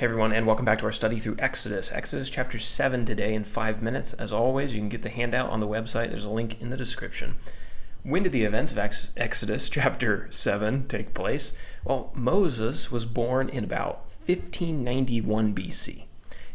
Hey everyone, and welcome back to our study through Exodus. Exodus chapter 7 today in 5 minutes. As always, you can get the handout on the website. There's a link in the description. When did the events of Exodus chapter 7 take place? Well, Moses was born in about 1591 BC.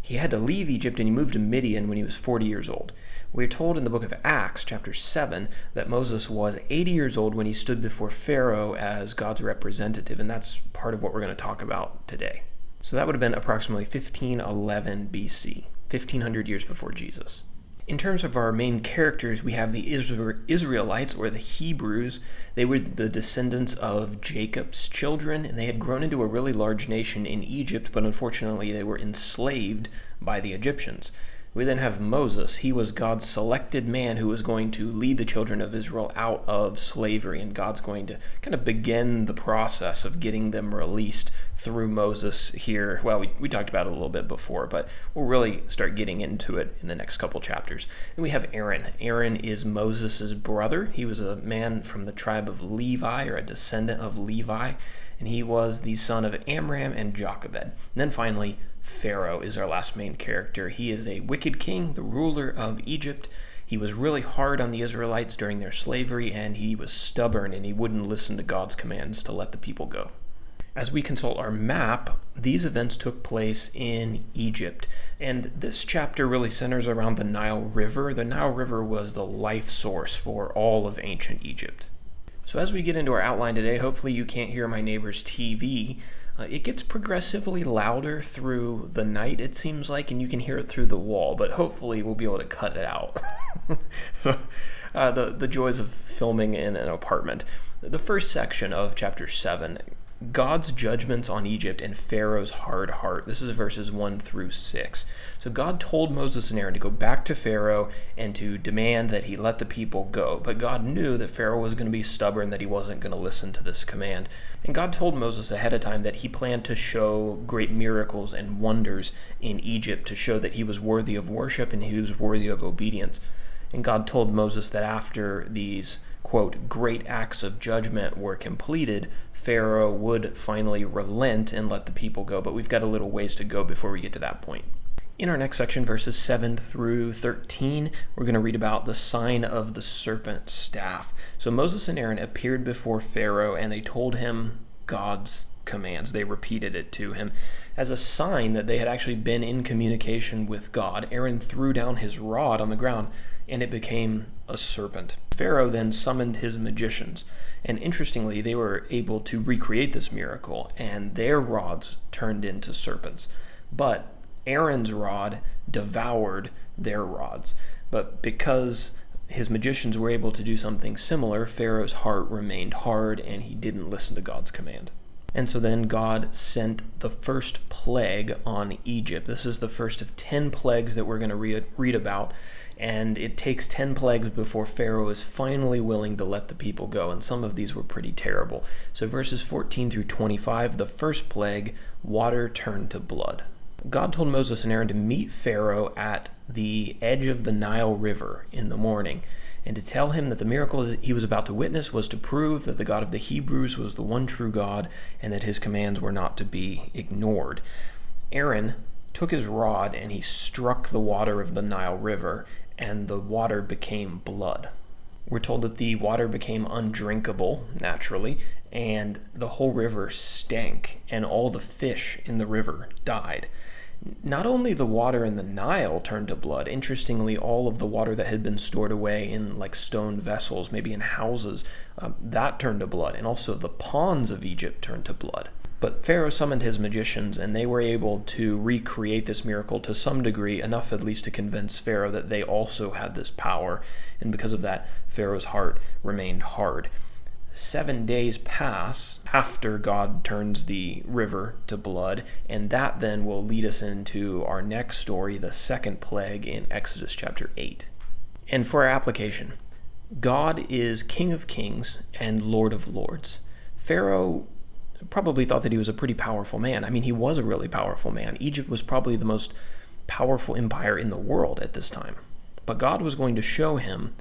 He had to leave Egypt and he moved to Midian when he was 40 years old. We're told in the book of Acts, chapter 7, that Moses was 80 years old when he stood before Pharaoh as God's representative, and that's part of what we're going to talk about today. So that would have been approximately 1511 BC, 1500 years before Jesus. In terms of our main characters, we have the Israelites, or the Hebrews. They were the descendants of Jacob's children, and they had grown into a really large nation in Egypt, but unfortunately they were enslaved by the Egyptians. We then have Moses. He was God's selected man who was going to lead the children of Israel out of slavery, and God's going to kind of begin the process of getting them released through Moses here. Well, we talked about it a little bit before, but we'll really start getting into it in the next couple chapters. Then we have Aaron. Aaron is Moses' brother. He was a man from the tribe of Levi, or a descendant of Levi, and he was the son of Amram and Jochebed. And then finally, Pharaoh is our last main character. He is a wicked king, the ruler of Egypt. He was really hard on the Israelites during their slavery, and he was stubborn, and he wouldn't listen to God's commands to let the people go. As we consult our map, these events took place in Egypt, and this chapter really centers around the Nile River. The Nile River was the life source for all of ancient Egypt. So as we get into our outline today, hopefully you can't hear my neighbor's TV. It gets progressively louder through the night, it seems like, and you can hear it through the wall, but hopefully we'll be able to cut it out. The joys of filming in an apartment. The first section of chapter 7, God's judgments on Egypt and Pharaoh's hard heart. This is verses 1 through 6. So God told Moses and Aaron to go back to Pharaoh and to demand that he let the people go. But God knew that Pharaoh was going to be stubborn, that he wasn't going to listen to this command. And God told Moses ahead of time that he planned to show great miracles and wonders in Egypt to show that he was worthy of worship and he was worthy of obedience. And God told Moses that after these, quote, great acts of judgment were completed, Pharaoh would finally relent and let the people go. But we've got a little ways to go before we get to that point. In our next section, verses 7 through 13, we're going to read about the sign of the serpent staff. So Moses and Aaron appeared before Pharaoh, and they told him God's commands. They repeated it to him. As a sign that they had actually been in communication with God, Aaron threw down his rod on the ground, and it became a serpent. Pharaoh then summoned his magicians, and interestingly, they were able to recreate this miracle, and their rods turned into serpents. But Aaron's rod devoured their rods. But because his magicians were able to do something similar, Pharaoh's heart remained hard, and he didn't listen to God's command. And so then God sent the first plague on Egypt. This is the first of 10 plagues that we're going to read about. And it takes 10 plagues before Pharaoh is finally willing to let the people go. And some of these were pretty terrible. So verses 14 through 25, the first plague, water turned to blood. God told Moses and Aaron to meet Pharaoh at the edge of the Nile River in the morning, and to tell him that the miracle he was about to witness was to prove that the God of the Hebrews was the one true God, and that his commands were not to be ignored. Aaron took his rod and he struck the water of the Nile River, and the water became blood. We're told that the water became undrinkable, naturally, and the whole river stank, and all the fish in the river died. Not only the water in the Nile turned to blood, interestingly, all of the water that had been stored away in like stone vessels, maybe in houses, that turned to blood, and also the ponds of Egypt turned to blood. But Pharaoh summoned his magicians, and they were able to recreate this miracle to some degree, enough at least to convince Pharaoh that they also had this power, and because of that, Pharaoh's heart remained hard. 7 days pass after God turns the river to blood, and that then will lead us into our next story, the second plague in Exodus chapter 8. And for our application, God is King of Kings and Lord of Lords. Pharaoh probably thought that he was a pretty powerful man. I mean, he was a really powerful man. Egypt was probably the most powerful empire in the world at this time. But God was going to show him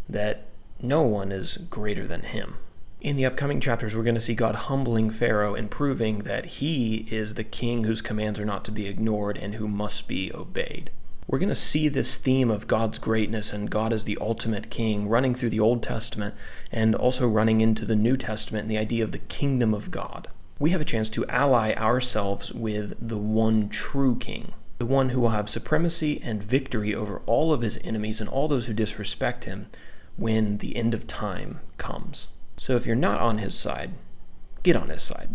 that no one is greater than him. In the upcoming chapters, we're going to see God humbling Pharaoh and proving that he is the king whose commands are not to be ignored and who must be obeyed. We're going to see this theme of God's greatness and God as the ultimate king running through the Old Testament and also running into the New Testament and the idea of the kingdom of God. We have a chance to ally ourselves with the one true king, the one who will have supremacy and victory over all of his enemies and all those who disrespect him when the end of time comes. So if you're not on his side, get on his side.